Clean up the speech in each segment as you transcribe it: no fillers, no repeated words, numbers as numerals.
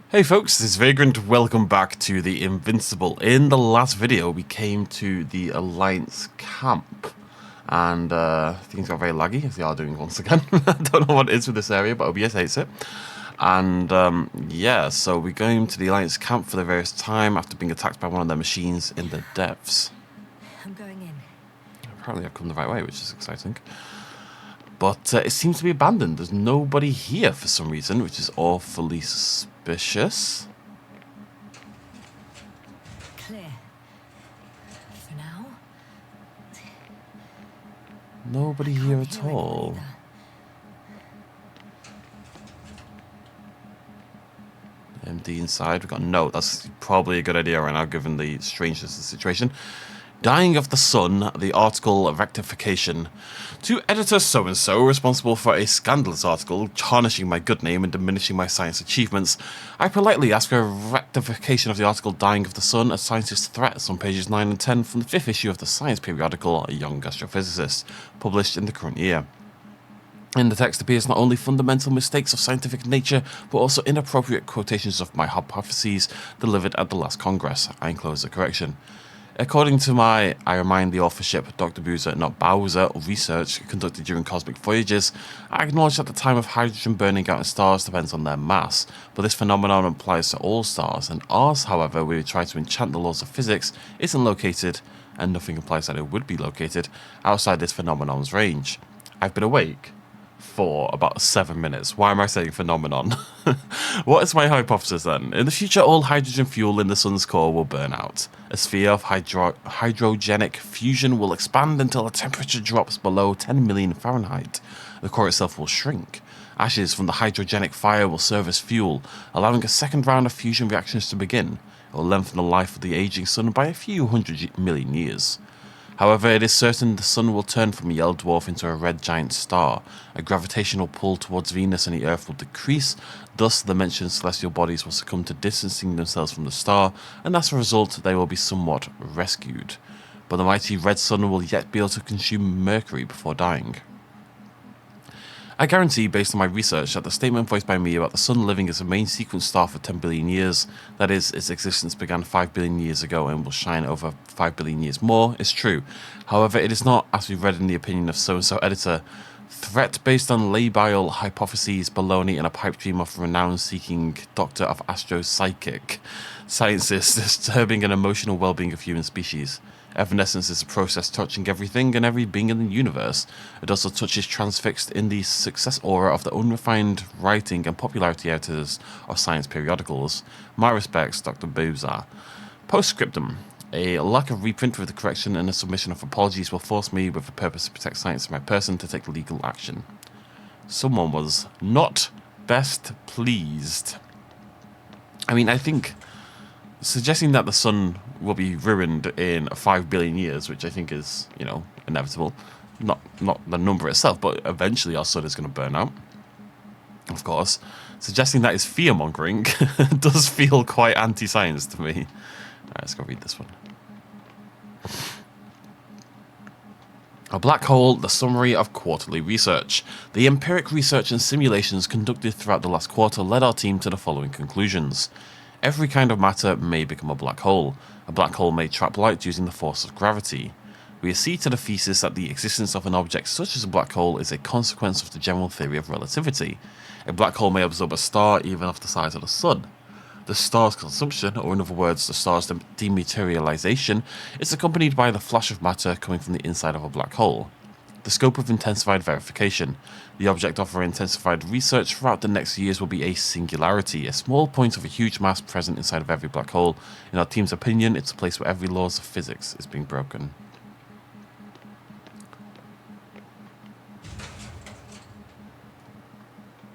Hey folks, this is Vagrant. Welcome back to the Invincible. In the last video, we came to the Alliance camp, and things got very laggy, as they are doing once again. I don't know what it is with this area, but OBS hates it. And yeah, so we're going to the Alliance camp for the first time after being attacked by one of their machines in the depths. I'm going in. Apparently I've come the right way, which is exciting. But it seems to be abandoned. There's nobody here for some reason, which is awfully suspicious. Clear. For now. Nobody here at all. Empty inside. We've got a note. That's probably a good idea right now, given the strangeness of the situation. Dying of the Sun, the article rectification. To editor so-and-so, responsible for a scandalous article tarnishing my good name and diminishing my science achievements, I politely ask for a rectification of the article Dying of the Sun, a scientist's threats on pages 9 and 10 from the 5th issue of the science periodical Young Astrophysicist, published in the current year. In the text appears not only fundamental mistakes of scientific nature, but also inappropriate quotations of my hypotheses delivered at the last Congress. I enclose a correction. According to I remind the authorship, Dr. Boozer, not Bowser, research conducted during cosmic voyages, I acknowledge that the time of hydrogen burning out in stars depends on their mass, but this phenomenon applies to all stars, and ours, however, we try to enchant the laws of physics, isn't located, and nothing implies that it would be located, outside this phenomenon's range. I've been awake for about 7 minutes. Why am I saying phenomenon? What is my hypothesis then? In the future, all hydrogen fuel in the sun's core will burn out. A sphere of hydrogenic fusion will expand until the temperature drops below 10 million Fahrenheit. The core itself will shrink. Ashes from the hydrogenic fire will serve as fuel, allowing a second round of fusion reactions to begin. It will lengthen the life of the aging sun by a few hundred million years. However, it is certain the sun will turn from a yellow dwarf into a red giant star. A gravitational pull towards Venus and the Earth will decrease, thus the mentioned celestial bodies will succumb to distancing themselves from the star, and as a result they will be somewhat rescued. But the mighty red sun will yet be able to consume Mercury before dying. I guarantee, based on my research, that the statement voiced by me about the Sun living as a main sequence star for 10 billion years, that is, its existence began 5 billion years ago and will shine over 5 billion years more, is true. However, it is not, as we read in the opinion of so-and-so editor, threat based on labile hypotheses, baloney, and a pipe dream of renown-seeking doctor of astropsychic sciences disturbing an emotional well-being of human species. Evanescence is a process touching everything and every being in the universe. It also touches transfixed in the success aura of the unrefined writing and popularity editors of science periodicals. My respects, Dr. Boozer. Postscriptum. A lack of reprint with the correction and a submission of apologies will force me, with the purpose to protect science and my person, to take legal action. Someone was not best pleased. I mean, I think suggesting that the sun will be ruined in 5 billion years, which I think is, inevitable. Not the number itself, but eventually our sun is going to burn out. Of course. Suggesting that is fear-mongering does feel quite anti-science to me. Alright, let's go read this one. A black hole, the summary of quarterly research. The empiric research and simulations conducted throughout the last quarter led our team to the following conclusions. Every kind of matter may become a black hole. A black hole may trap light using the force of gravity. We accede to the thesis that the existence of an object such as a black hole is a consequence of the general theory of relativity. A black hole may absorb a star even of the size of the sun. The star's consumption, or in other words, the star's dematerialization, is accompanied by the flash of matter coming from the inside of a black hole. The scope of intensified verification. The object of our intensified research throughout the next years will be a singularity, a small point of a huge mass present inside of every black hole. In our team's opinion, it's a place where every law of physics is being broken.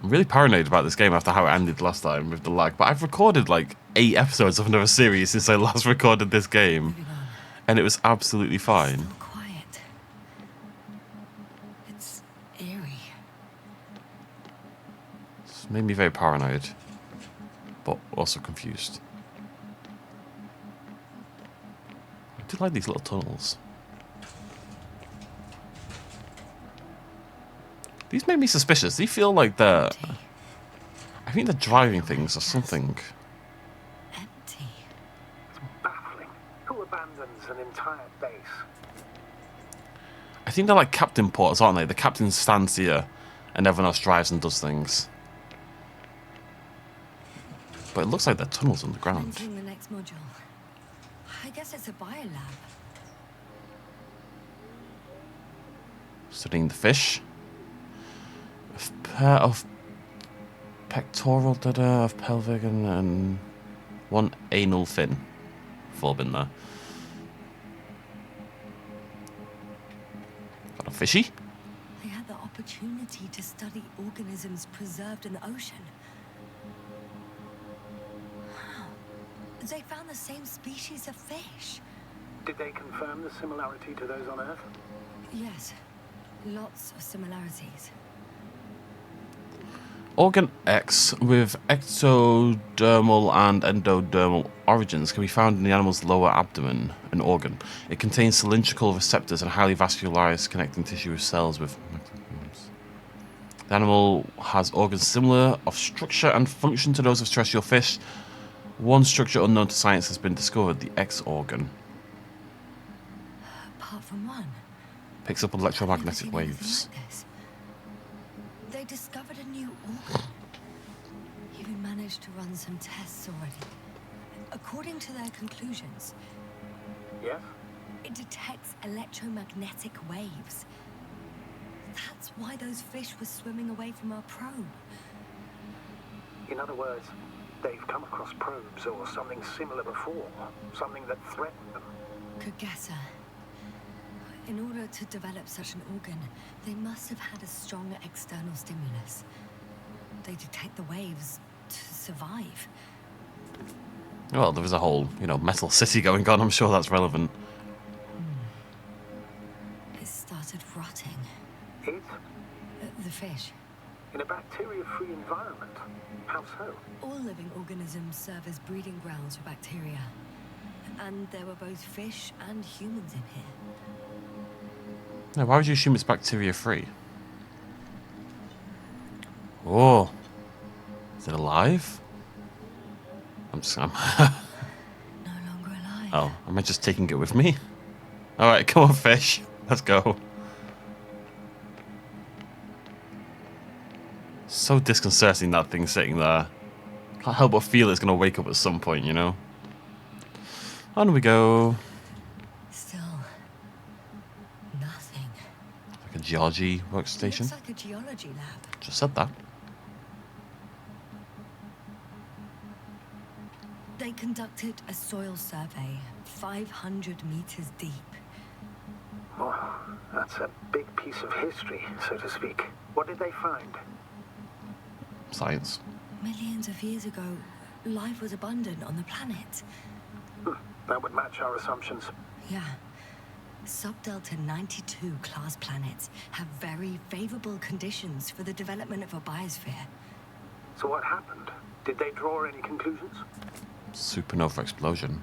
I'm really paranoid about this game after how it ended last time with the lag, but I've recorded like 8 episodes of another series since I last recorded this game, and it was absolutely fine. Made me very paranoid, but also confused. I do like these little tunnels. These make me suspicious. They feel like they're... I think they're driving things or something. an entire base. I think they're like captain porters, aren't they? The captain stands here and everyone else drives and does things. But it looks like they're tunnels underground. Entering the next module. I guess it's a biolab. Studying the fish. A pair of pectoral data of pelvic and one anal fin. Full bin there. Got a fishy. They had the opportunity to study organisms preserved in the ocean. Wow. They found the same species of fish. Did they confirm the similarity to those on Earth? Yes. Lots of similarities. Organ X with ectodermal and endodermal origins can be found in the animal's lower abdomen, an organ. It contains cylindrical receptors and highly vascularized connecting tissue with cells with... The animal has organs similar of structure and function to those of terrestrial fish. One structure unknown to science has been discovered, the X organ. Apart from one. Picks up electromagnetic waves. Like this. They discovered a new organ. Even managed to run some tests already. According to their conclusions, Yes? it detects electromagnetic waves. That's why those fish were swimming away from our probe. In other words, they've come across probes or something similar before. Something that threatened them. Could guess her. In order to develop such an organ, they must have had a strong external stimulus. They detect the waves to survive. Well, there was a whole, metal city going on. I'm sure that's relevant. It started rotting. It? The fish. In a bacteria-free environment? How so? All living organisms serve as breeding grounds for bacteria. And there were both fish and humans in here. Now, why would you assume it's bacteria-free? Oh. Is it alive? I'm No longer alive. Oh, am I just taking it with me? Alright, come on, fish. Let's go. So disconcerting, that thing sitting there. Can't help but feel it's going to wake up at some point, On we go. Still, nothing. Like a geology workstation. Looks like a geology lab. Just said that. They conducted a soil survey 500 meters deep. Oh, that's a big piece of history, so to speak. What did they find? Science. Millions of years ago, life was abundant on the planet. That would match our assumptions. Yeah. Subdelta 92 class planets have very favorable conditions for the development of a biosphere. So what happened? Did they draw any conclusions? Supernova explosion.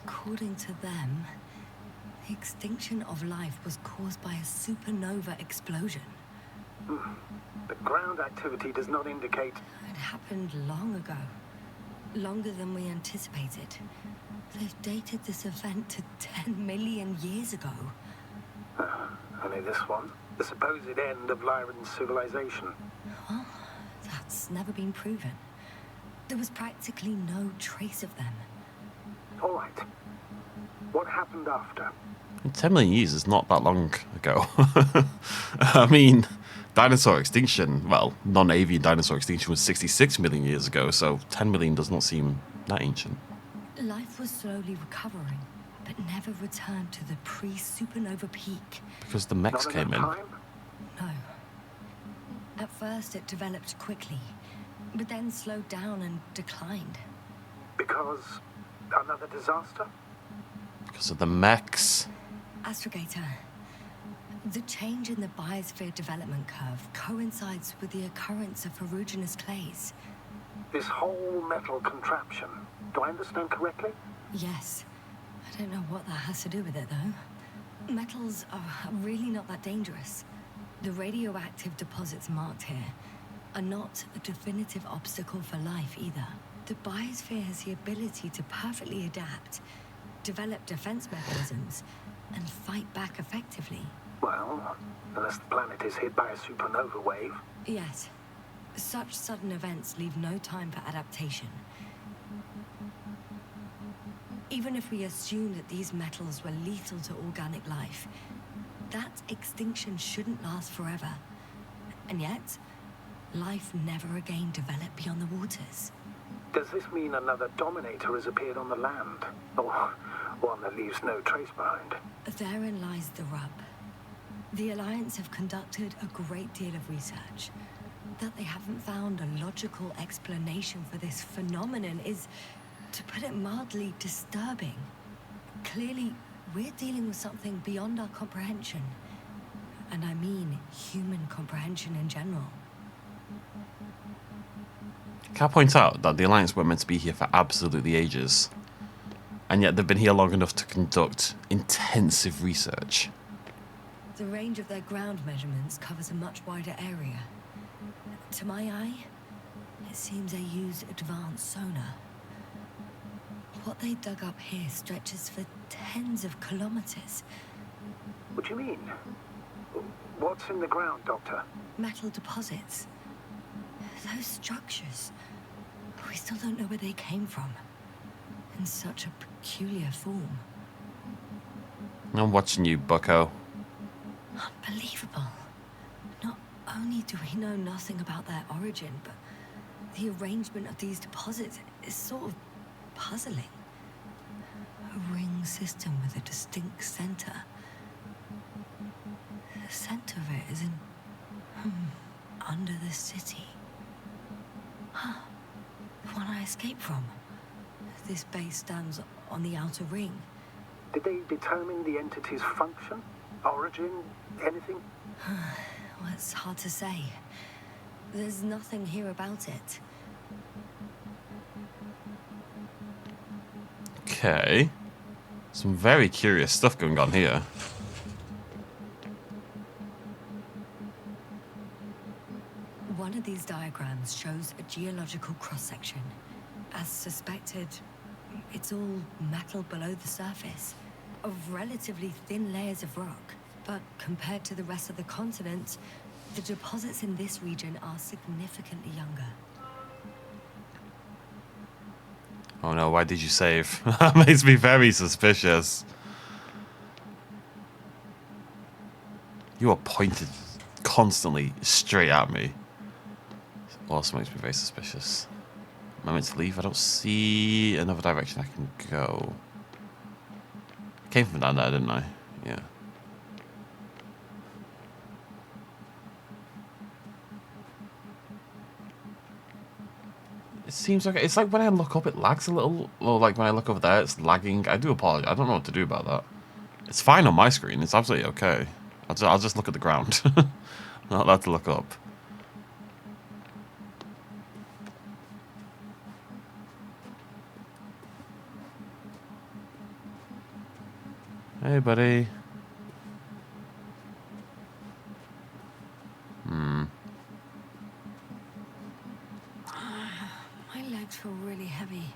According to them, the extinction of life was caused by a supernova explosion. The ground activity does not indicate... It happened long ago. Longer than we anticipated. They've dated this event to 10 million years ago. Only this one? The supposed end of Lyran's civilization. Well, that's never been proven. There was practically no trace of them. All right. What happened after? 10 million years is not that long ago. I mean, dinosaur extinction, well, non-avian dinosaur extinction was 66 million years ago, so 10 million does not seem that ancient. Life was slowly recovering, but never returned to the pre-supernova peak. Because the mechs Not came in. enough time? No. At first it developed quickly, but then slowed down and declined. Because another disaster? Because of the mechs. Astrogator, the change in the biosphere development curve coincides with the occurrence of ferruginous clays. This whole metal contraption, do I understand correctly? Yes. I don't know what that has to do with it, though. Metals are really not that dangerous. The radioactive deposits marked here are not a definitive obstacle for life either. The biosphere has the ability to perfectly adapt develop defense mechanisms, and fight back effectively. Well, unless the planet is hit by a supernova wave. Yes. Such sudden events leave no time for adaptation. Even if we assume that these metals were lethal to organic life, that extinction shouldn't last forever. And yet, life never again developed beyond the waters. Does this mean another Dominator has appeared on the land? Or one that leaves no trace behind? Therein lies the rub. The Alliance have conducted a great deal of research. That they haven't found a logical explanation for this phenomenon is, to put it mildly, disturbing. Clearly, we're dealing with something beyond our comprehension. And I mean human comprehension in general. Can I point out that the Alliance were meant to be here for absolutely ages, and yet they've been here long enough to conduct intensive research? The range of their ground measurements covers a much wider area. To my eye, it seems they use advanced sonar. What they dug up here stretches for tens of kilometers. What do you mean? What's in the ground, Doctor? Metal deposits. Those structures. We still don't know where they came from. In such a peculiar form. I'm watching you, bucko. Unbelievable. Not only do we know nothing about their origin, but the arrangement of these deposits is sort of puzzling. A ring system with a distinct center. The center of it is in... under the city. Huh. The one I escaped from. This base stands on the outer ring. Did they determine the entity's function? Origin? Anything? Well, it's hard to say. There's nothing here about it. Okay. Some very curious stuff going on here. One of these diagrams shows a geological cross-section. As suspected, it's all metal below the surface, of relatively thin layers of rock. But compared to the rest of the continent, the deposits in this region are significantly younger. Oh no, why did you save? That makes me very suspicious. You are pointed constantly straight at me. Also makes me very suspicious. Am I meant to leave? I don't see another direction I can go. Came from down there, didn't I? Yeah. It seems like it's like when I look up, it lags a little, or like when I look over there, it's lagging. I do apologize. I don't know what to do about that. It's fine on my screen. It's absolutely okay. I'll just look at the ground. Not allowed to look up. Hey, buddy. My legs feel really heavy.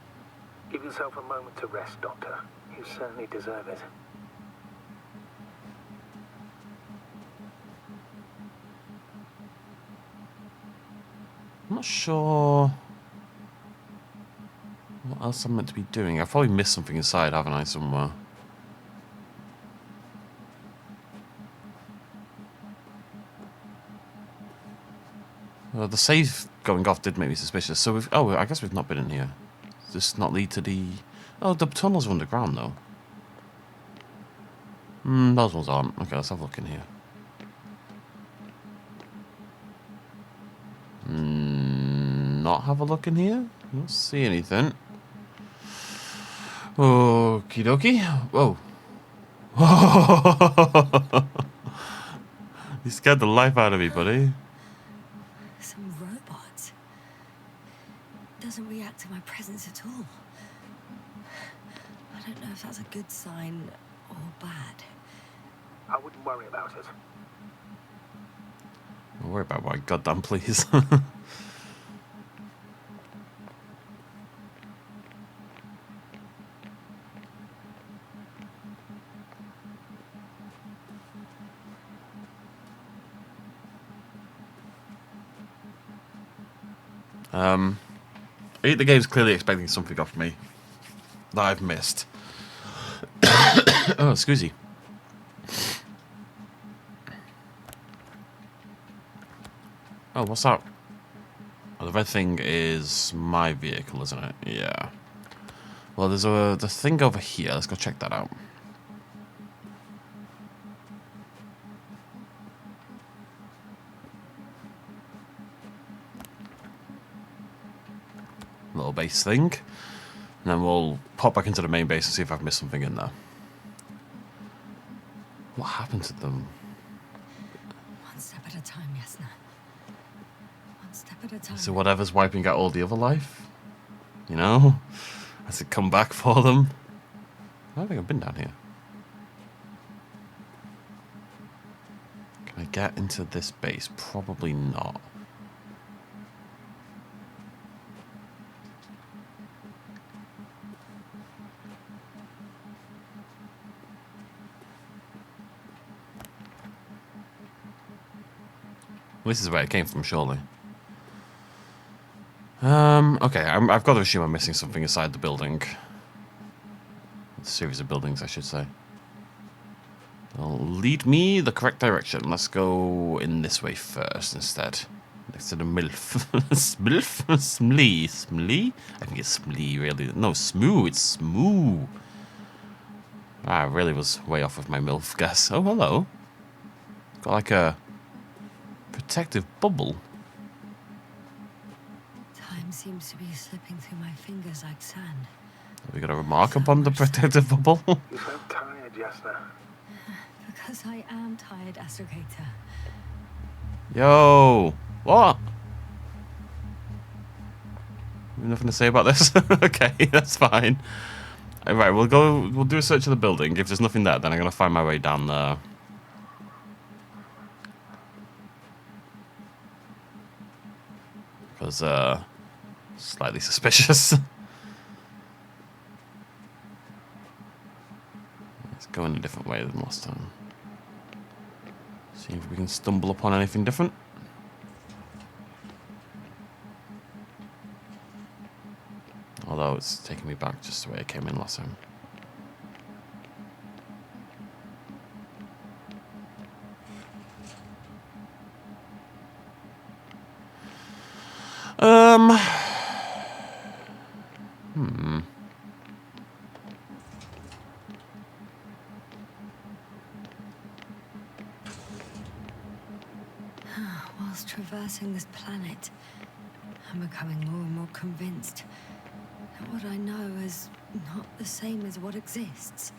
Give yourself a moment to rest, Doctor. You certainly deserve it. I'm not sure what else I'm meant to be doing. I've probably missed something inside, haven't I, somewhere? The save going off did make me suspicious. So we've... Oh, I guess we've not been in here. Does this not lead to the... Oh, the tunnels are underground, though. Those ones aren't. Okay, let's have a look in here. Not have a look in here? I don't see anything. Okie dokie. Whoa. You scared the life out of me, buddy. Some robot. Doesn't react to my presence at all. I don't know if that's a good sign or bad. I wouldn't worry about it. Don't worry about my goddamn please. I think the game's clearly expecting something of me that I've missed. Oh, excuse me. Oh, what's that? Oh, the red thing is my vehicle, isn't it? Yeah. Well, there's the thing over here. Let's go check that out. Little base thing. And then we'll pop back into the main base and see if I've missed something in there. What happened to them? One step at a time, Yasna. One step at a time. So whatever's wiping out all the other life? You know? Has it come back for them? I don't think I've been down here. Can I get into this base? Probably not. This is where it came from, surely. Okay, I've got to assume I'm missing something inside the building. A series of buildings, I should say. They'll lead me the correct direction. Let's go in this way first instead. Next to the MILF. Smilf? Smlee? Smlee? I think it's Smlee, really. No, Smoo. It's Smoo. I really was way off with my MILF guess. Oh, hello. Got like a protective bubble. Time seems to be slipping through my fingers like sand. Have we got a remark upon the protective bubble? You sound tired, Yasna. Because I am tired, Astrogator. Yo! What? You have nothing to say about this? Okay, that's fine. Alright, we'll do a search of the building. If there's nothing there, then I'm gonna find my way down there. Because, slightly suspicious. Let's go in a different way than last time. See if we can stumble upon anything different. Although it's taking me back just the way I came in last time. Whilst traversing this planet, I'm becoming more and more convinced that what I know is not the same as what exists.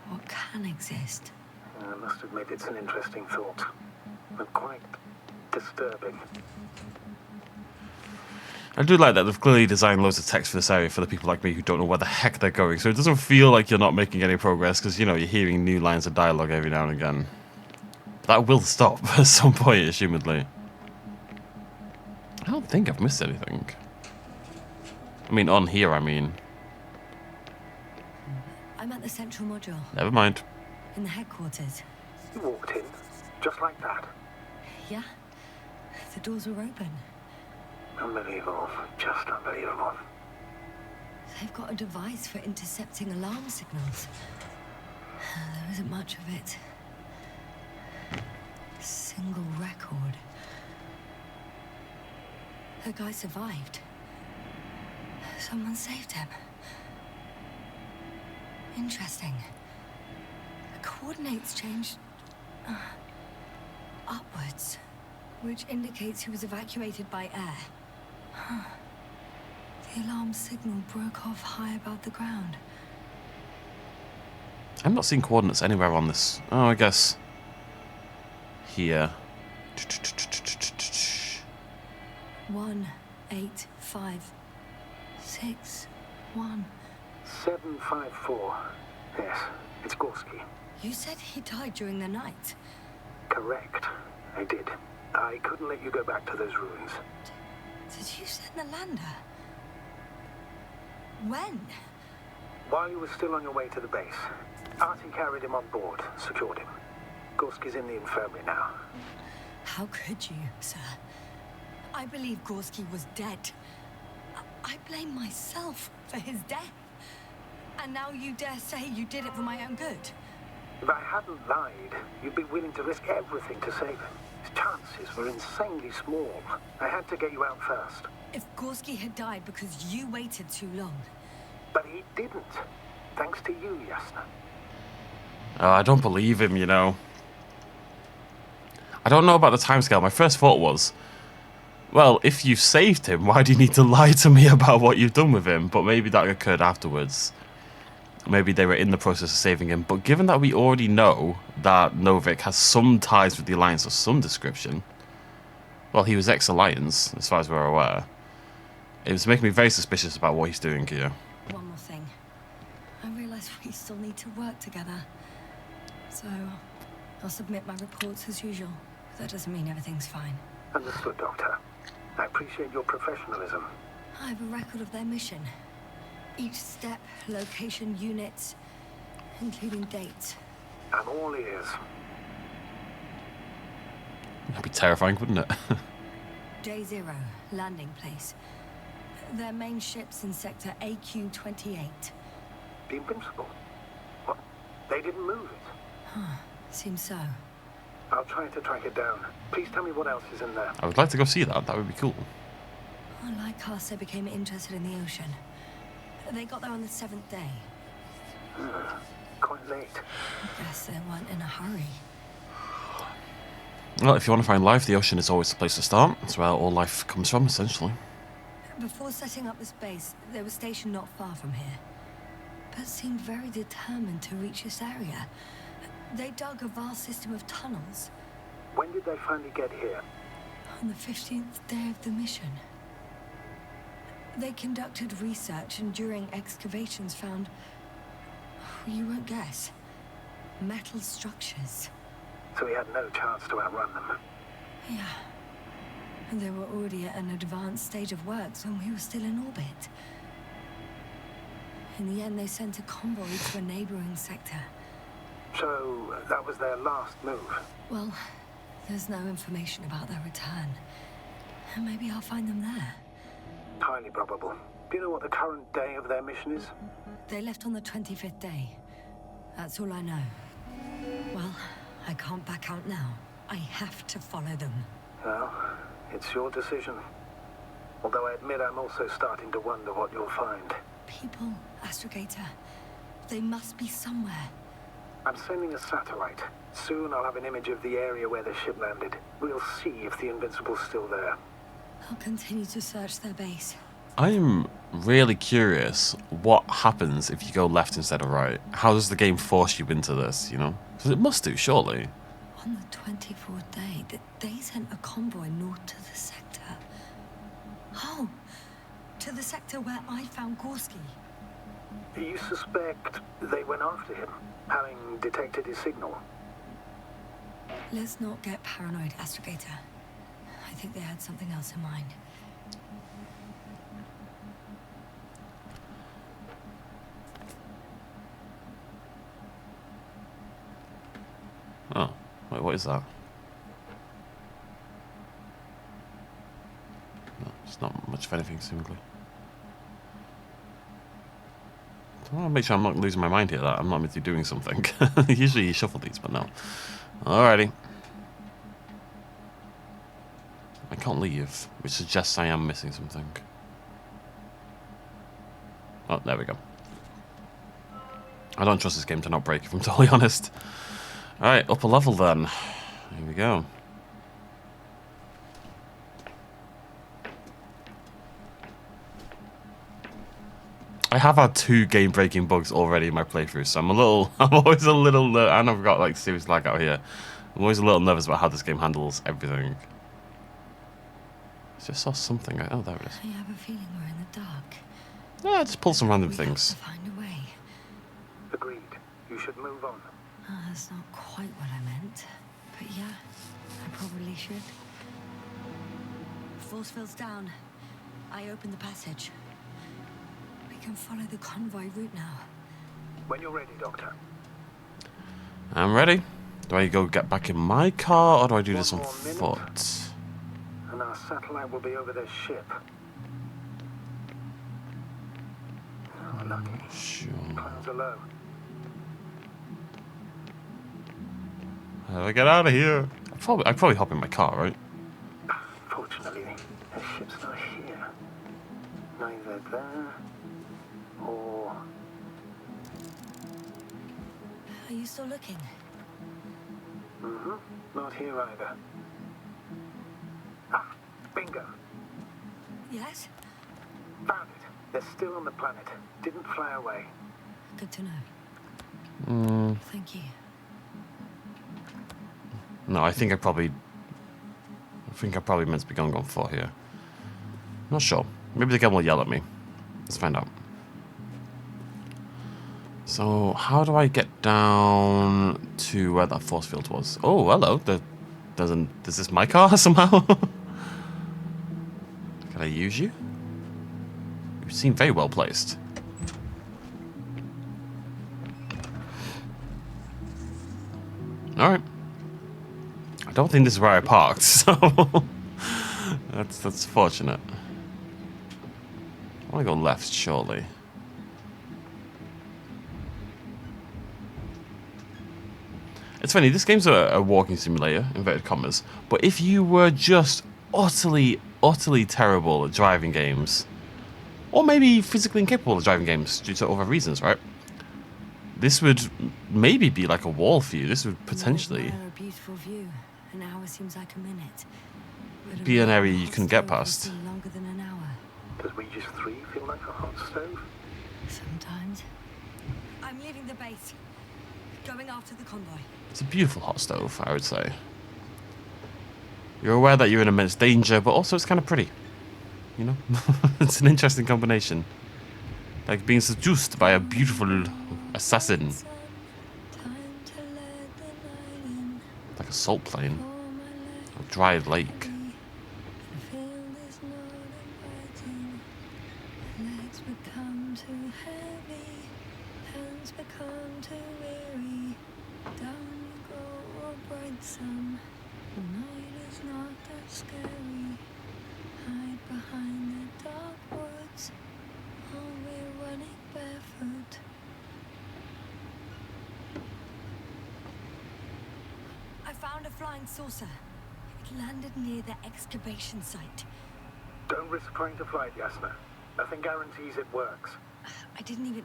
What can exist. I must admit it's an interesting thought, but quite disturbing. I do like that they've clearly designed loads of text for this area for the people like me who don't know where the heck they're going, so it doesn't feel like you're not making any progress, because, you know, you're hearing new lines of dialogue every now and again. That will stop at some point, assumedly. I don't think I've missed anything. I mean, on here, I mean. I'm at the central module. Never mind. In the headquarters. You walked in, just like that. Yeah? The doors were open. Unbelievable, just unbelievable. They've got a device for intercepting alarm signals. There isn't much of it. Single record. The guy survived. Someone saved him. Interesting. The coordinates changed upwards, which indicates he was evacuated by air. The alarm signal broke off high above the ground. I'm not seeing coordinates anywhere on this. Oh, I guess here. 1, 8, 5, 6, 1. 754. Yes, it's Gorski. You said he died during the night. Correct. I did. I couldn't let you go back to those ruins. Did you send the lander? When? While you were still on your way to the base, Artie carried him on board, secured him. Gorski's in the infirmary now. How could you, sir? I believe Gorski was dead. I blame myself for his death. And now you dare say you did it for my own good? If I hadn't lied, you'd be willing to risk everything to save him. His chances were insanely small. I had to get you out first. If Gorski had died because you waited too long... But he didn't. Thanks to you, Yasna. I don't believe him, you know. I don't know about the timescale. My first thought was, well, if you saved him, why do you need to lie to me about what you've done with him? But maybe that occurred afterwards. Maybe they were in the process of saving him. But given that we already know that Novik has some ties with the Alliance of some description, well, he was ex-Alliance, as far as we're aware. It was making me very suspicious about what he's doing here. One more thing. I realize we still need to work together. So, I'll submit my reports as usual. That doesn't mean everything's fine. Understood, Doctor. I appreciate your professionalism. I have a record of their mission. Each step, location, units, including dates. I'm all ears. That'd be terrifying, wouldn't it? Day 0, landing place. Their main ship's in sector AQ-28. The Invincible? What? They didn't move it? Seems so. I'll try to track it down. Please tell me what else is in there. I would like to go see that. That would be cool. Like us, they became interested in the ocean. They got there on the 7th day. Quite late. I guess they weren't in a hurry. Well, if you want to find life, the ocean is always the place to start. That's where all life comes from, essentially. Before setting up this base, they were stationed not far from here, but seemed very determined to reach this area. They dug a vast system of tunnels. When did they finally get here? On the 15th day of the mission. They conducted research and during excavations found, you won't guess, metal structures. So we had no chance to outrun them. Yeah. And they were already at an advanced stage of works when we were still in orbit. In the end, they sent a convoy to a neighboring sector. So that was their last move? Well, there's no information about their return. And maybe I'll find them there. Highly probable. Do you know what the current day of their mission is? They left on the 25th day. That's all I know. Well, I can't back out now. I have to follow them. Well, it's your decision. Although I admit I'm also starting to wonder what you'll find. People, Astrogator. They must be somewhere. I'm sending a satellite. Soon I'll have an image of the area where the ship landed. We'll see if the Invincible's still there. I'll continue to search their base. I'm really curious what happens if you go left instead of right. How does the game force you into this, you know? Because it must do, surely. On the 24th day, they sent a convoy north to the sector. Oh, to the sector where I found Gorski. You suspect they went after him, having detected his signal? Let's not get paranoid, Astrogator. I think they had something else in mind. Oh, wait, what is that? No, it's not much of anything, seemingly. I want to make sure I'm not losing my mind here, that I'm not meant to be doing something. Usually you shuffle these, but no. Alrighty. I can't leave, which suggests I am missing something. Oh, there we go. I don't trust this game to not break, if I'm totally honest. Alright, upper level then. Here we go. I have had 2 game-breaking bugs already in my playthrough, so I'm always a little, and I've got like serious lag out here. I'm always a little nervous about how this game handles everything. I just saw something. Oh, there it is. I have a feeling we're in the dark. Yeah, just pull some random We things. have to find a way. Agreed. You should move on. That's not quite what I meant. But yeah, I probably should. Force field's down. I open the passage. We can follow the convoy route now. When you're ready, Doctor. I'm ready. Do I go get back in my car, or do I do this on One more minute. foot? And I our satellite will be over their ship. Oh, lucky. Sure. Clouds are low. How do I get out of here? I'd probably hop in my car, right? Fortunately, the ship's not here. Neither there or... Are you still looking? Not here either. Ah, bingo. Yes? Found it. They're still on the planet. Didn't fly away. Good to know. Thank you. No, I think I probably meant to be going on 4 here. Not sure. Maybe the game will yell at me. Let's find out. So, how do I get down to where that force field was? Oh, hello. Is this my car somehow? Can I use you? You seem very well placed. Alright. I don't think this is where I parked, so that's fortunate. I want to go left, surely. It's funny, this game's a walking simulator, inverted commas, but if you were just utterly terrible at driving games, or maybe physically incapable of driving games due to other reasons, right? This would maybe be like a wall for you. This would potentially A beautiful view. An hour seems like a minute. But be an area you couldn't get past. Longer than an hour. Does Regis III feel like a hot stove? Sometimes. I'm leaving the base. Going after the convoy. It's a beautiful hot stove, I would say. You're aware that you're in immense danger, but also it's kind of pretty. You know? It's an interesting combination. Like being seduced by a beautiful assassin. Like a salt plain. A dry lake. Saucer. It landed near the excavation site. Don't risk trying to fly it, Yasna. Nothing guarantees it works. I didn't even...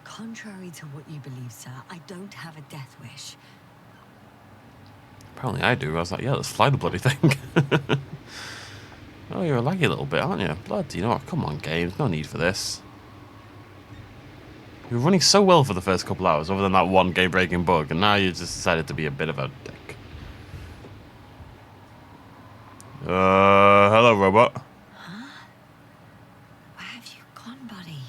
Contrary to what you believe, sir, I don't have a death wish. Apparently I do. I was like, yeah, let's fly the bloody thing. Oh, you're a laggy little bit, aren't you? Bloody, you know what? Come on, games. No need for this. You were running so well for the first couple hours, other than that one game-breaking bug, and now you just decided to be a bit of a dick. Hello, robot. Huh? Where have you gone, buddy?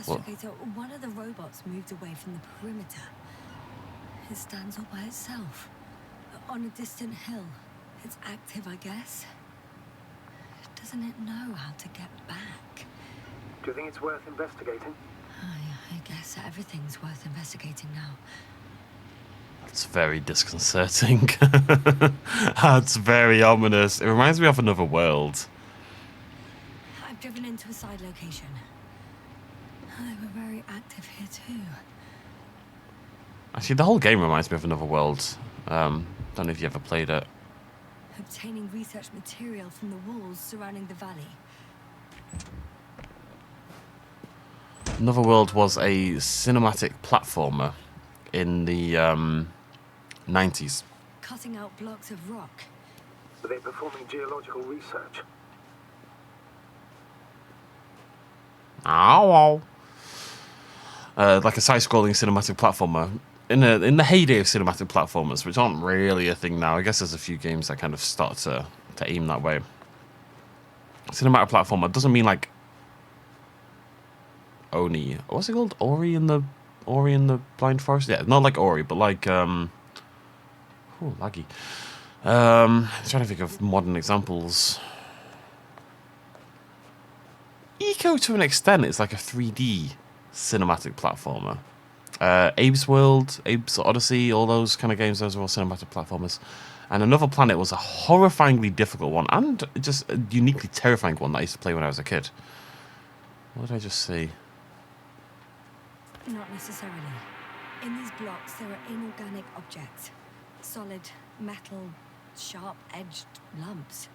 Okay, so one of the robots moved away from the perimeter. It stands all by itself, on a distant hill. It's active, I guess. Doesn't it know how to get back? Do you think it's worth investigating? I guess everything's worth investigating now. That's very disconcerting. That's very ominous. It reminds me of Another World. I've driven into a side location. They were very active here too. Actually, the whole game reminds me of Another World. Don't know if you ever played it. Obtaining research material from the walls surrounding the valley. Another World was a cinematic platformer in the 90s. Cutting out blocks of rock. Were they performing geological research? Ow. Like a side-scrolling cinematic platformer. In the heyday of cinematic platformers, which aren't really a thing now. I guess there's a few games that kind of start to aim that way. Cinematic platformer doesn't mean like Oni. What's it called? Ori in the Blind Forest? Yeah, not like Ori, but like oh, laggy. I'm trying to think of modern examples. Eco, to an extent, is like a 3D cinematic platformer. Abe's World, Abe's Odyssey, all those kind of games, those are all cinematic platformers. And Another Planet was a horrifyingly difficult one, and just a uniquely terrifying one that I used to play when I was a kid. What did I just see? Not necessarily. In these blocks, there are inorganic objects. Solid, metal, sharp-edged lumps.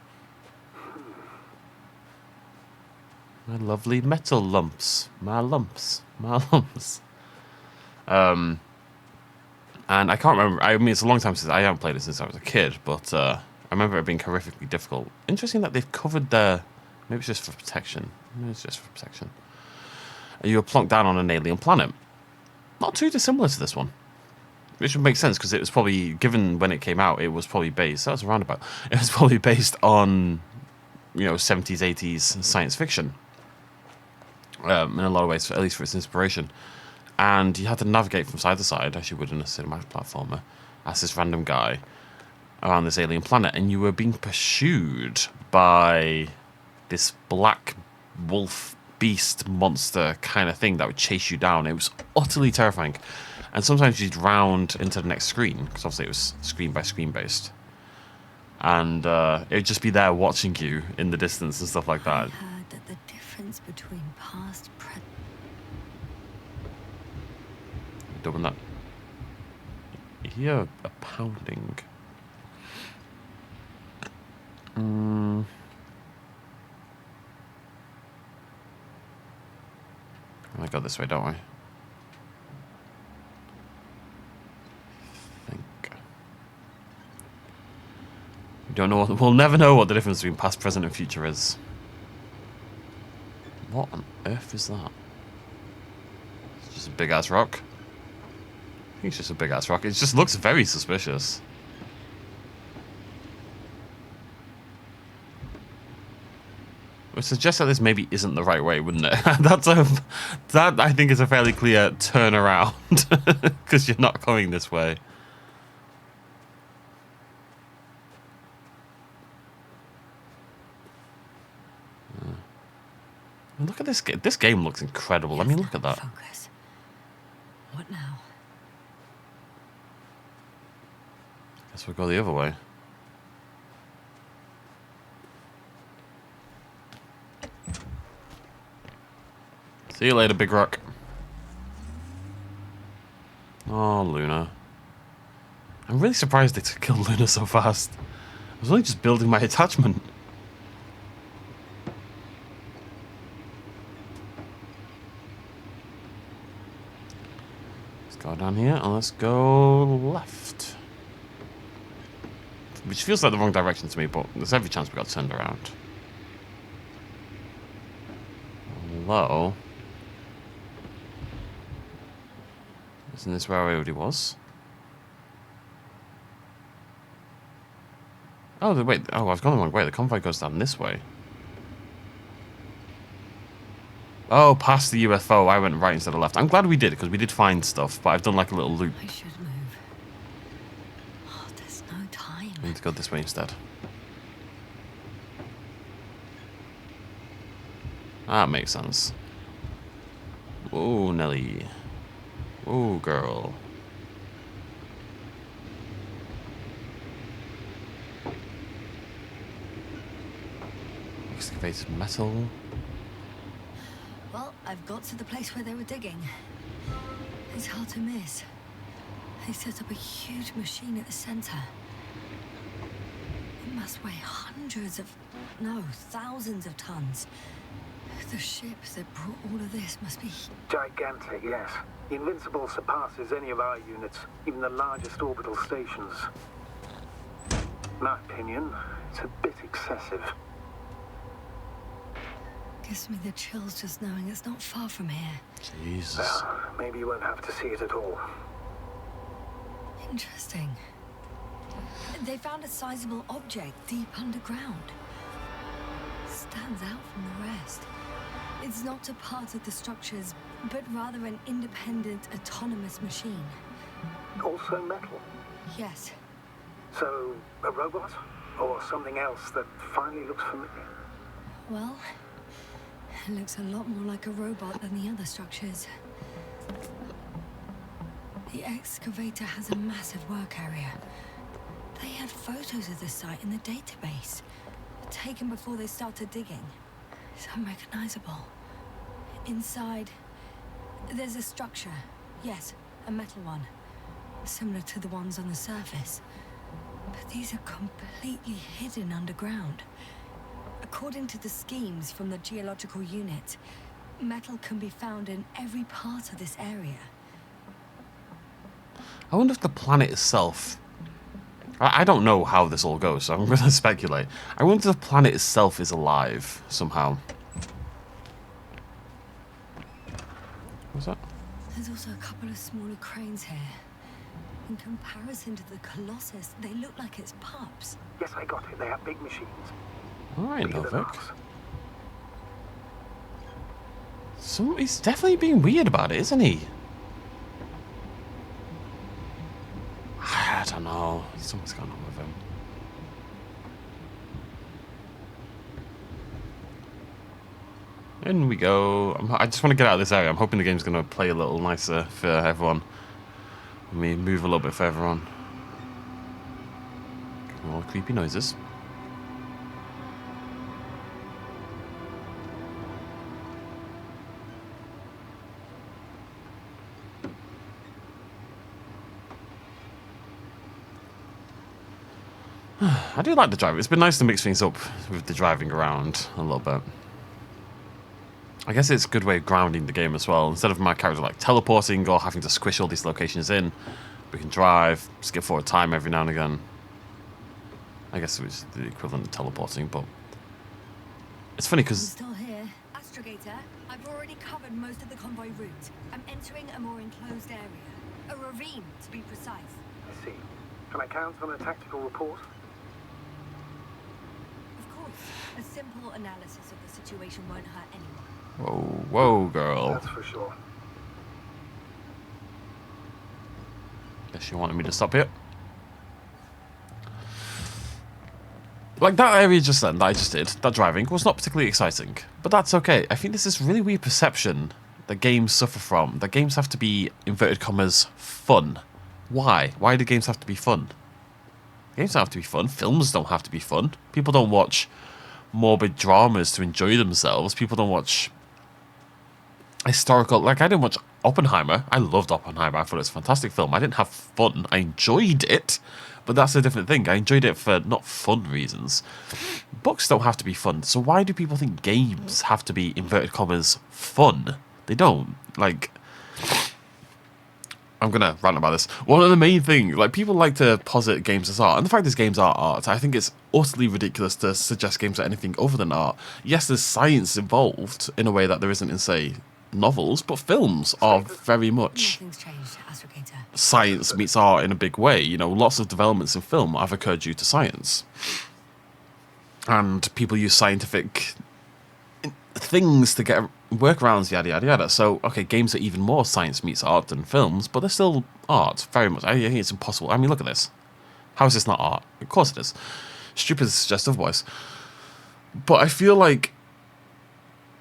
My lovely metal lumps. My lumps. My lumps. And I can't remember. I mean, it's a long time since I haven't played it since I was a kid, but I remember it being horrifically difficult. Interesting that they've covered their... Maybe it's just for protection. Maybe it's just for protection. And you were plonked down on an alien planet. Not too dissimilar to this one. Which would make sense, because it was probably, given when it came out, it was probably based... That was a roundabout. It was probably based on, 70s, 80s science fiction. In a lot of ways, at least for its inspiration. And you had to navigate from side to side, as you would in a cinematic platformer, as this random guy around this alien planet, and you were being pursued by this black wolf beast monster kind of thing that would chase you down. It was utterly terrifying. And sometimes you'd round into the next screen, because obviously it was screen by screen based. And it would just be there watching you in the distance and stuff like that. The difference between past, present. Doing that. You hear a pounding. I go this way, don't I? Think. We don't know. We'll never know what the difference between past, present, and future is. What on earth is that? It's just a big ass rock. I think it's just a big ass rock. It just looks very suspicious. Which suggests that this maybe isn't the right way, wouldn't it? That I think is a fairly clear turnaround, because you're not coming this way. Look at this. This game looks incredible. I mean, look at that. Focus. What now? Guess we'll go the other way. See you later, Big Rock. Oh, Luna. I'm really surprised they killed Luna so fast. I was only just building my attachment. Let's go down here and let's go left. Which feels like the wrong direction to me, but there's every chance we got turned around. Hello? Isn't this where I already was? Oh, wait. Oh, I've gone the wrong way. The convoy goes down this way. Oh, past the UFO. I went right instead of left. I'm glad we did, because we did find stuff, but I've done like a little loop. I should move. Oh, there's no time. I need to go this way instead. That makes sense. Whoa, Nelly. Whoa, girl. Excavated metal. Well, I've got to the place where they were digging. It's hard to miss. They set up a huge machine at the center. It must weigh thousands of tons. The ship that brought all of this must be... Gigantic, yes. The Invincible surpasses any of our units, even the largest orbital stations. In my opinion, it's a bit excessive. Gives me the chills just knowing it's not far from here. Jesus. Well, maybe you won't have to see it at all. Interesting. They found a sizable object deep underground. Stands out from the rest. It's not a part of the structures, but rather an independent, autonomous machine. Also metal? Yes. So, a robot? Or something else that finally looks familiar? Well, it looks a lot more like a robot than the other structures. The excavator has a massive work area. They had photos of the site in the database, taken before they started digging. It's unrecognizable. Inside, there's a structure. Yes, a metal one. Similar to the ones on the surface. But these are completely hidden underground. According to the schemes from the geological unit, metal can be found in every part of this area. I wonder if the planet itself... I don't know how this all goes, so I'm going to speculate. I wonder if the planet itself is alive somehow. What's that? There's also a couple of smaller cranes here. In comparison to the Colossus, they look like it's pups. Yes, I got it. They have big machines. Alright, Bigger than Novik. ours. He's definitely being weird about it, isn't he? I don't know. Something's going on with him. In we go. I just want to get out of this area. I'm hoping the game's going to play a little nicer for everyone. Let me move a little bit further on. More creepy noises. I do like the drive. It's been nice to mix things up with the driving around a little bit. I guess it's a good way of grounding the game as well. Instead of my character like teleporting or having to squish all these locations in, we can drive, skip forward time every now and again. I guess it was the equivalent of teleporting, but it's funny because... Still here. Astrogator, I've already covered most of the convoy route. I'm entering a more enclosed area. A ravine, to be precise. I see. Can I count on a tactical report? Of course. A simple analysis of the situation won't hurt anyone. Whoa, whoa, girl. That's for sure. Guess you wanted me to stop here. Like that area just then, that I just did, that driving, was not particularly exciting. But that's okay. I think there's this really weird perception that games suffer from. That games have to be, inverted commas, fun. Why? Why do games have to be fun? Games don't have to be fun. Films don't have to be fun. People don't watch morbid dramas to enjoy themselves. People don't watch historical... Like, I didn't watch Oppenheimer. I loved Oppenheimer. I thought it was a fantastic film. I didn't have fun. I enjoyed it, but that's a different thing. I enjoyed it for not fun reasons. Books don't have to be fun, so why do people think games have to be, inverted commas, fun? They don't. Like... I'm going to rant about this. One of the main things, like, people like to posit games as art, and the fact is games are art. I think it's utterly ridiculous to suggest games are anything other than art. Yes, there's science involved in a way that there isn't in, say, novels, but films are very much Nothing's changed, Astrogator. science meets art in a big way. You know, lots of developments in film have occurred due to science. And people use scientific things to get workarounds, yada yada yada. So, okay, games are even more science meets art than films, but they're still art, very much. I think it's impossible. I mean, look at this. How is this not art? Of course it is. Stupid to suggest otherwise. But I feel like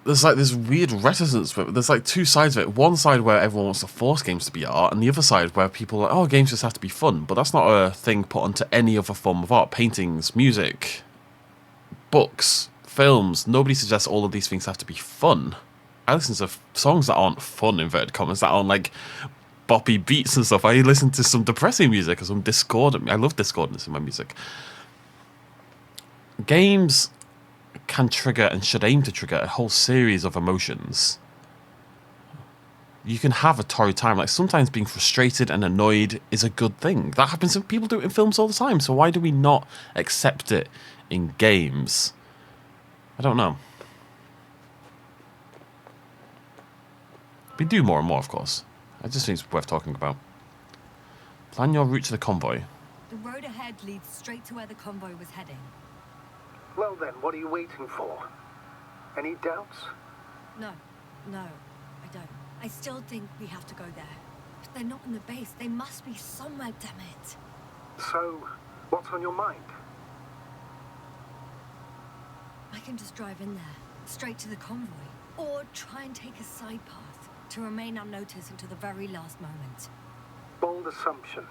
there's like this weird reticence. There's like two sides of it. One side where everyone wants to force games to be art, and the other side where people are like, oh, games just have to be fun. But that's not a thing put onto any other form of art. Paintings, music, books, films. Nobody suggests all of these things have to be fun. I listen to songs that aren't fun, inverted commas, that aren't like boppy beats and stuff. I listen to some depressing music or some discordant. I love discordance in my music. Games can trigger and should aim to trigger a whole series of emotions. You can have a torrid time. Like, sometimes being frustrated and annoyed is a good thing. That happens. People do it in films all the time. So why do we not accept it in games? I don't know. We do more and more, of course. I just think it's worth talking about. Plan your route to the convoy. The road ahead leads straight to where the convoy was heading. Well then, what are you waiting for? Any doubts? No, I don't. I still think we have to go there. If they're not in the base, they must be somewhere, damn it. So, what's on your mind? I can just drive in there, straight to the convoy. Or try and take a side path to remain unnoticed until the very last moment. Bold assumption.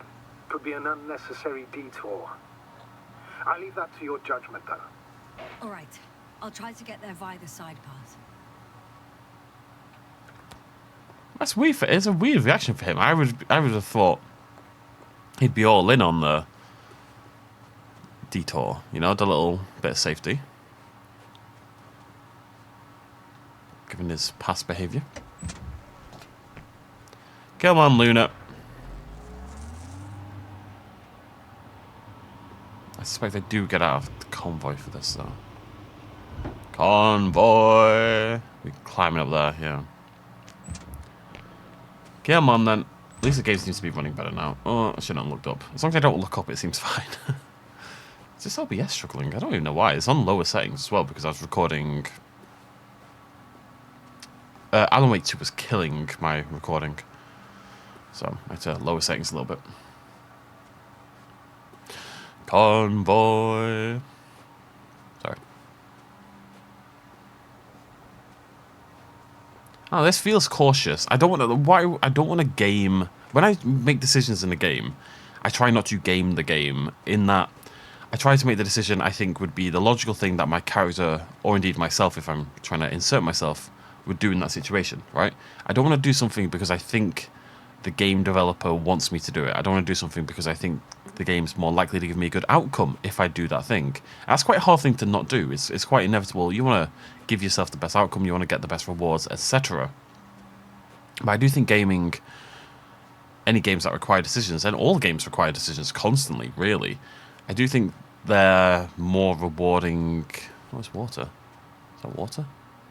Could be an unnecessary detour. I leave that to your judgment, though. All right. I'll try to get there via the side path. That's weird. It's a weird reaction for him. I would have thought he'd be all in on the detour. You know, the little bit of safety, given his past behaviour. Come on, Luna. I suspect they do get out of the convoy for this, though. Convoy! We're climbing up there, yeah. Come on, then. At least the game seems to be running better now. Oh, I shouldn't have looked up. As long as I don't look up, it seems fine. Is this OBS struggling? I don't even know why. It's on lower settings as well, because I was recording... Alan Wake 2 was killing my recording. So, I had to lower settings a little bit. Convoy. Sorry. Oh, this feels cautious. I don't want to. Why? I don't want to game. When I make decisions in a game, I try not to game the game. In that, I try to make the decision I think would be the logical thing that my character, or indeed myself, if I'm trying to insert myself, would do in that situation. Right? I don't want to do something because I think the game developer wants me to do it. I don't want to do something because I think the game's more likely to give me a good outcome if I do that thing. That's quite a hard thing to not do. It's quite inevitable. You want to give yourself the best outcome, you want to get the best rewards, etc. But I do think gaming, any games that require decisions, and all games require decisions constantly, really, I do think they're more rewarding... Oh, it's water. Is that water?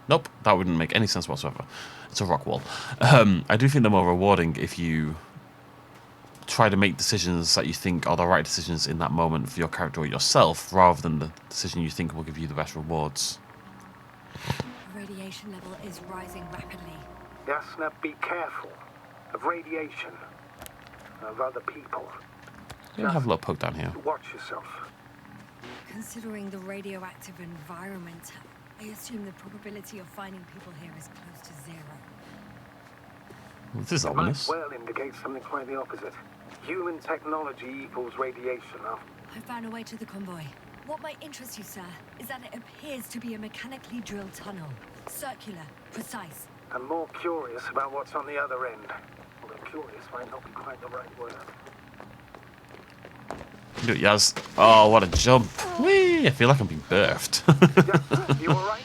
Nope, that wouldn't make any sense whatsoever. It's a rock wall. I do think they're more rewarding if you try to make decisions that you think are the right decisions in that moment for your character or yourself, rather than the decision you think will give you the best rewards. Radiation level is rising rapidly. Yasna, be careful of radiation, of other people. Yeah, have a little poke down here. Watch yourself. Considering the radioactive environment, I assume the probability of finding people here is close to 0. This is It might ominous. well indicate something quite the opposite. Human technology equals radiation. I found a way to the convoy. What might interest you, sir, is that it appears to be a mechanically drilled tunnel. Circular, precise. I'm more curious about what's on the other end. Although curious might not be quite the right word. Do it, Yaz. Oh, what a jump. Whee! I feel like I'm being birthed. Yasna, you alright?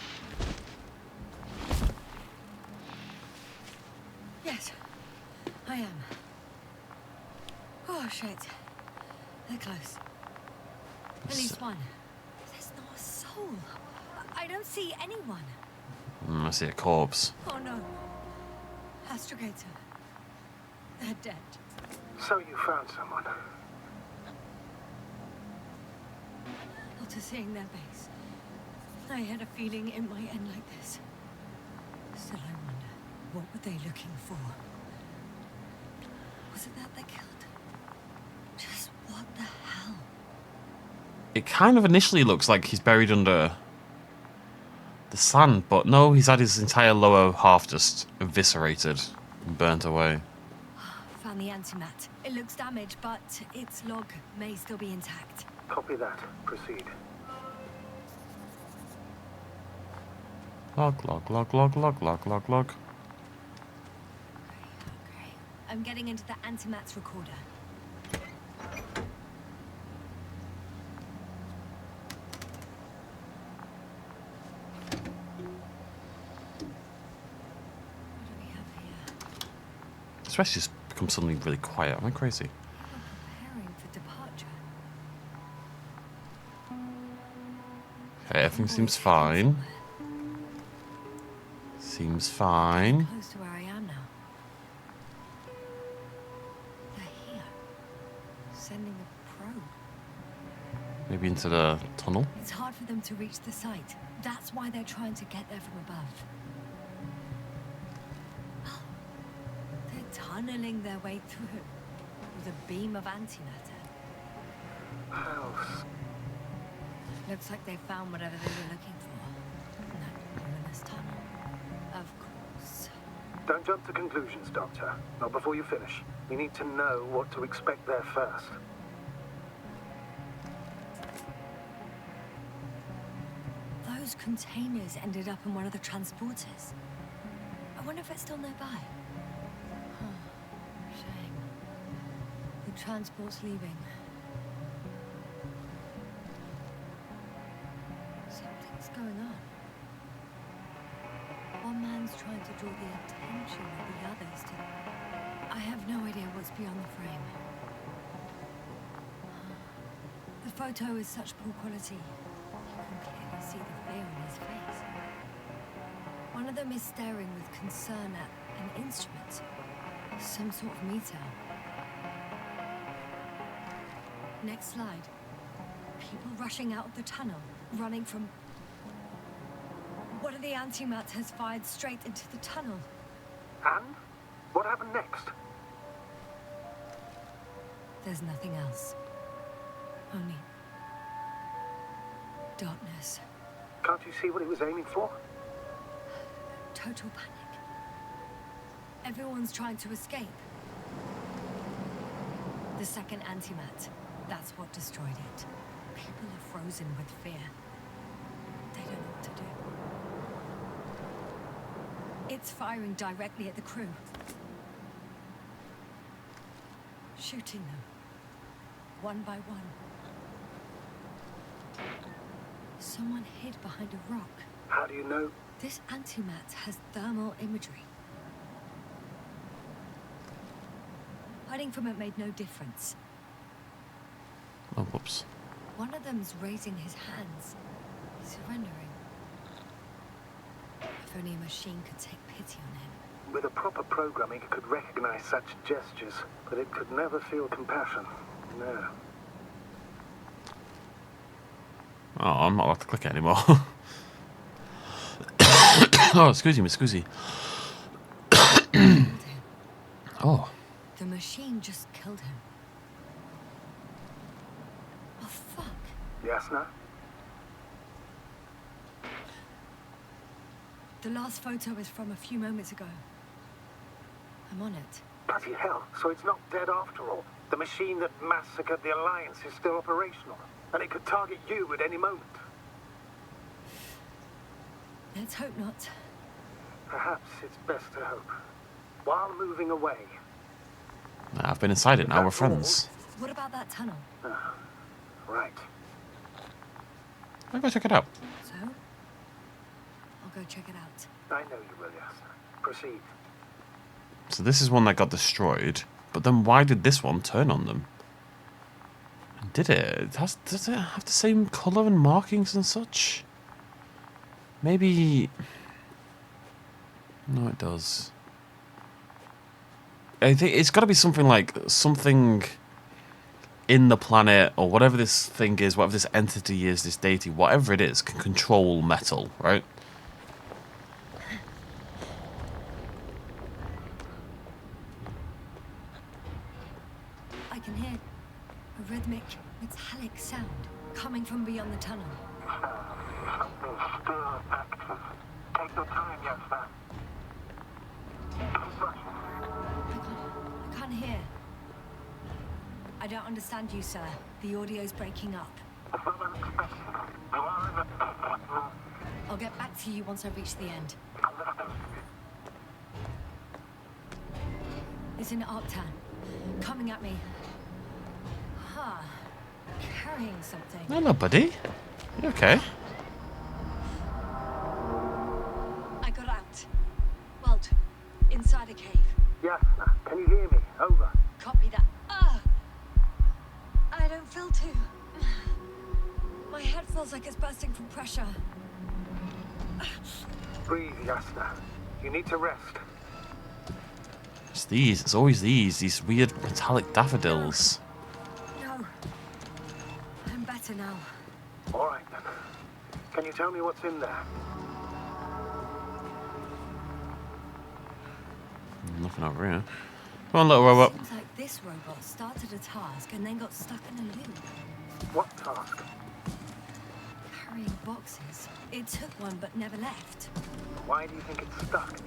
Yes, I am. Oh, shit. They're close. At least one. There's not a soul. I don't see anyone. I see a corpse. Oh, no. Astrogator. They're dead. So you found someone. After seeing their base, I had a feeling it might end like this. Still, I wonder, what were they looking for? Was it that they killed? Just what the hell? It kind of initially looks like he's buried under the sand, but no, he's had his entire lower half just eviscerated and burnt away. Found the antimat. It looks damaged, but its log may still be intact. Copy that. Proceed. Log, log, log, log, log, log, log, log. Okay. I'm getting into the antimat's recorder. What do we have here? This rest just becomes suddenly really quiet. Am I crazy? We're preparing for departure. Okay, everything seems fine. Seems fine. Close to where I am now. They're here. Sending a probe. Maybe into the tunnel. It's hard for them to reach the site. That's why they're trying to get there from above. Oh, they're tunneling their way through with a beam of antimatter. House. Looks like they found whatever they were looking for. That luminous tunnel. Of course. Don't jump to conclusions, Doctor. Not before you finish. We need to know what to expect there first. those containers ended up in one of the transporters. I wonder if it's still nearby. Huh. Shame. The transport's leaving. Something's going on. One man's trying to draw the attention of the others to... I have no idea what's beyond the frame. The photo is such poor quality. You can clearly see the fear in his face. One of them is staring with concern at an instrument. Some sort of meter. Next slide. People rushing out of the tunnel, running from... One of the antimats has fired straight into the tunnel. And? What happened next? There's nothing else. Only... darkness. Can't you see what he was aiming for? Total panic. Everyone's trying to escape. The second antimat. That's what destroyed it. People are frozen with fear. They don't know what to do. It's firing directly at the crew. Shooting them. One by one. Someone hid behind a rock. How do you know? This antimat has thermal imagery. Hiding from it made no difference. Oh, whoops. One of them's raising his hands, surrendering. If only a machine could take pity on him. With a proper programming, it could recognize such gestures, but it could never feel compassion. No. Oh, I'm not allowed to click it anymore. Oh, excuse me. Oh. The machine just killed him. Oh, fuck. Yasna? The last photo is from a few moments ago. I'm on it. Bloody hell, so it's not dead after all. The machine that massacred the Alliance is still operational, and it could target you at any moment. Let's hope not. Perhaps it's best to hope. While moving away. Nah, I've been inside it now, we're friends. What about that tunnel? Right. I'll go check it out. So? I'll go check it out. I know you will, Yasna. Proceed. So this is one that got destroyed, but then why did this one turn on them? Did it? Does it have the same colour and markings and such? Maybe... No, it does. I think it's got to be something like something in the planet or whatever this thing is, whatever this entity is, this deity, whatever it is, can control metal, right? I can hear a rhythmic, metallic sound coming from beyond the tunnel. Something's still active. Take your time, Yasna. I can't hear. I don't understand you, sir. The audio's breaking up. I'll get back to you once I reach the end. It's an Arctan. Coming at me. Huh. Carrying something. Hello, buddy. You okay? I got out. Well, inside a cave. Yasna, can you hear me? Over. Copy that. I don't feel too... My head feels like it's bursting from pressure. Breathe, Yasna. You need to rest. It's these. It's always these weird metallic daffodils. No. I'm better now. All right, then. Can you tell me what's in there? Nothing over here. Come on, little robot. Seems like this robot started a task and then got stuck in a loop. What task? Carrying boxes. It took one but never left. Why do you think it's stuck?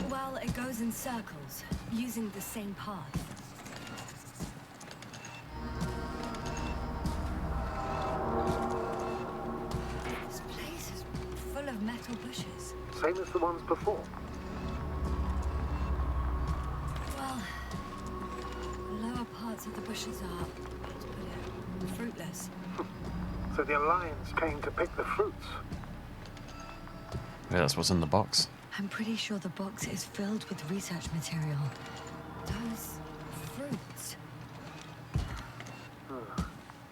Well, it goes in circles, using the same path. This place is bushes. Same as the ones before. Well, the lower parts of the bushes are, let's put it, fruitless. So the Alliance came to pick the fruits. Yeah, that's what's in the box. I'm pretty sure the box is filled with research material. Those fruits.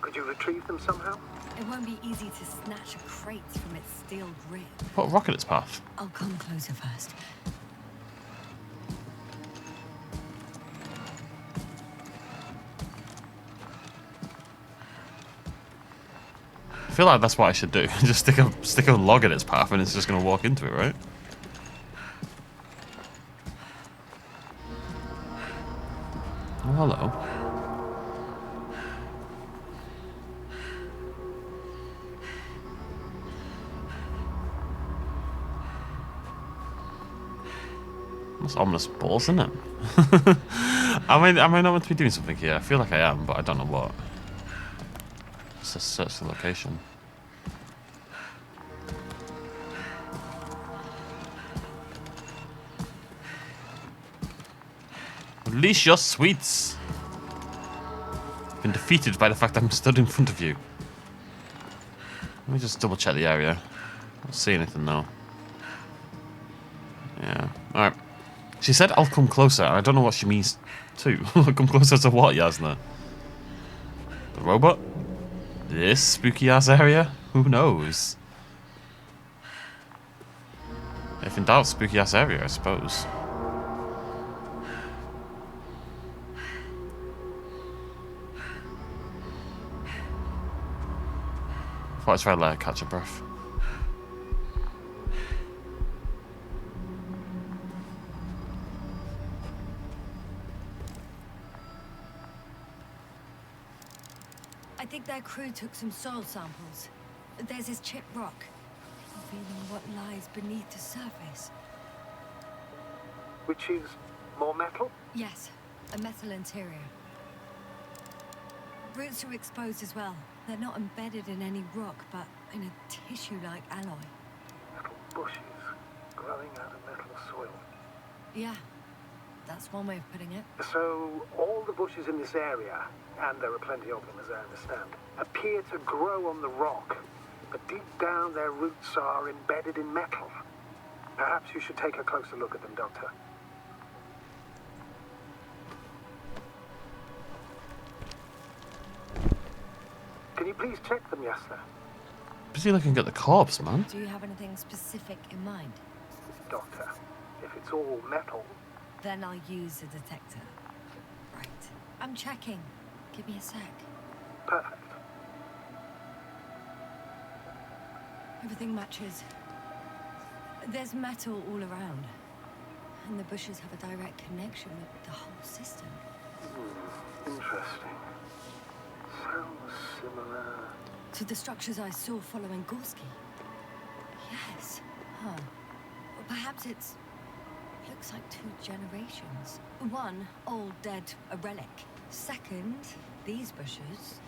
Could you retrieve them somehow? It won't be easy to snatch a crate from its steel grip. Put a rock in its path. I'll come closer first. I feel like that's what I should do. Just stick a log in its path and it's just going to walk into it, right? Oh, hello. That's ominous balls, isn't it? am I not meant to be doing something here? I feel like I am, but I don't know what. Let's just search the location. Release your sweets! Been defeated by the fact that I'm stood in front of you. Let me just double check the area. I don't see anything though. Yeah. Alright. She said I'll come closer. I don't know what she means to. Come closer to what, Yasna? The robot? This spooky ass area? Who knows? If in doubt, spooky ass area, I suppose. I thought I'd try to let her catch her breath. I think their crew took some soil samples. There's this chipped rock. I'm feeling what lies beneath the surface. Which is more metal? Yes, a metal interior. Roots are exposed as well. They're not embedded in any rock, but in a tissue-like alloy. Little bushes growing out of metal soil. Yeah, that's one way of putting it. So all the bushes in this area, and there are plenty of them as I understand, appear to grow on the rock, but deep down their roots are embedded in metal. Perhaps you should take a closer look at them, Doctor. Can you please check them, Yasna? Busy looking at the corpse, man. Do you have anything specific in mind? Doctor, if it's all metal... Then I'll use a detector. Right. I'm checking. Give me a sec. Perfect. Everything matches. There's metal all around. And the bushes have a direct connection with the whole system. Interesting. Sounds similar... To the structures I saw following Gorski. Yes. Huh. Or perhaps it's... looks like 2 generations. One, old, dead, a relic. Second, these bushes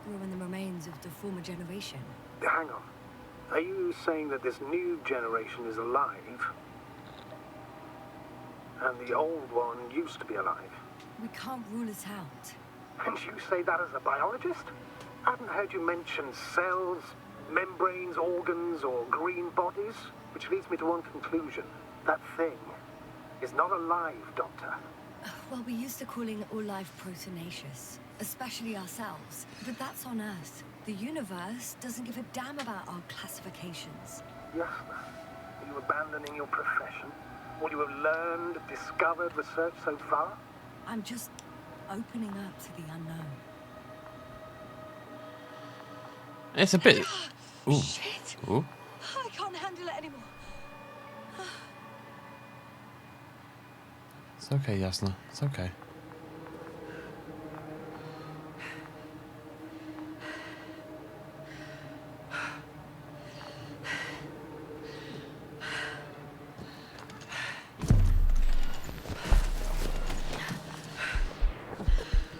grew in the remains of the former generation. Hang on. Are you saying that this new generation is alive? And the old one used to be alive? We can't rule it out. And you say that as a biologist? I haven't heard you mention cells, membranes, organs, or green bodies, which leads me to one conclusion. That thing is not alive, Doctor. Well, we used to calling all life proteinaceous, especially ourselves. But that's on Earth. The universe doesn't give a damn about our classifications. Yasna, are you abandoning your profession? What you have learned, discovered, researched so far? I'm just opening up to the unknown. It's a bit... Ooh. Shit! Ooh. I can't handle it anymore. It's okay, Yasna. It's okay.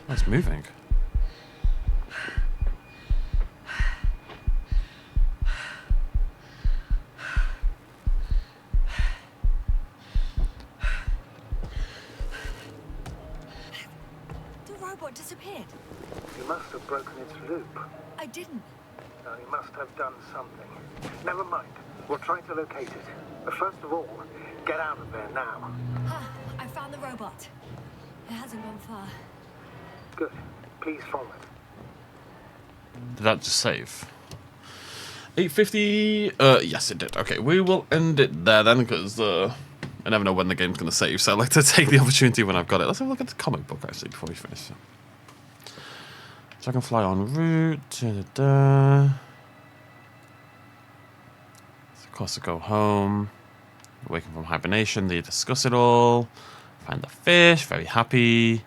Oh, it's moving. disappeared. You must have broken its loop. I didn't. No, you must have done something. Never mind. We'll try to locate it. But first of all, get out of there now. Ah, I found the robot. It hasn't gone far. Good. Please follow it. Did that just save? 8:50. Yes, it did. Okay, we will end it there then, because I never know when the game's going to save, so I like to take the opportunity when I've got it. Let's have a look at the comic book, actually, before we finish. Dragonfly en route. Of course, to go home. Awaken from hibernation. They discuss it all. Find the fish. Very happy.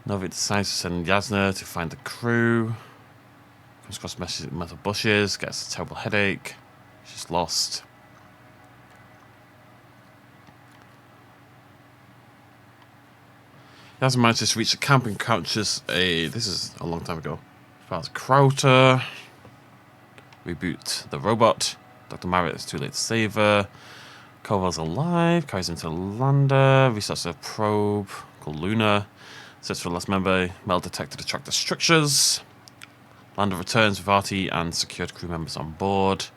Novik decides to send Yasna to find the crew. Comes across metal bushes. Gets a terrible headache. She's lost. Yasna manages to reach the camp and captures this is a long time ago. Files Crowter. Reboot the robot. Dr. Marriott is too late to save her. Koval's alive. Carries him to Lander. Restarts a probe called Luna. Search for the last member. Metal detector to track the structures. Lander returns with Artie and secured crew members on board.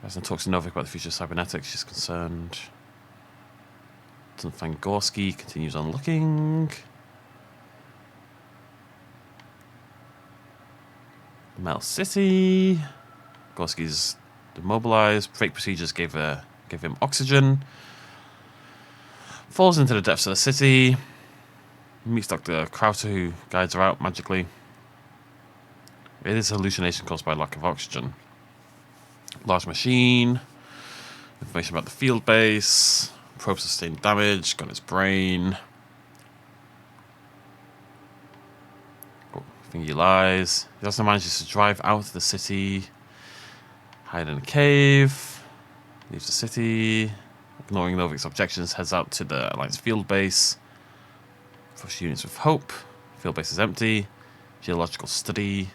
Yasna talks to Novik about the future of cybernetics. She's concerned. Doesn't find Gorski. Continues on looking. Metal City. Gorski's demobilized. Fake procedures gave him oxygen. Falls into the depths of the city. Meets Dr. Crowter, who guides her out magically. It is a hallucination caused by lack of oxygen. Large machine. Information about the field base. Probe sustained damage. Got its brain. Thingy lies. He also manages to drive out of the city. Hide in a cave. Leaves the city. Ignoring Novik's objections, heads out to the Alliance field base. Push units with hope. Field base is empty. Geological study.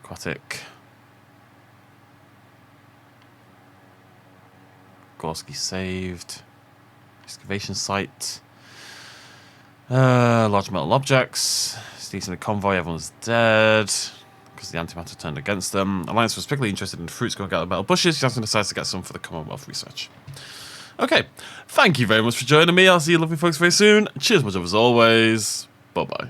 Aquatic. Gorski saved. Excavation site. Large metal objects. Sneaks in a convoy, everyone's dead. Because the antimatter turned against them. Alliance was particularly interested in fruits going out of metal bushes. Yasna decides to get some for the Commonwealth research. Okay, thank you very much for joining me. I'll see you lovely folks very soon. Cheers much as always. Bye-bye.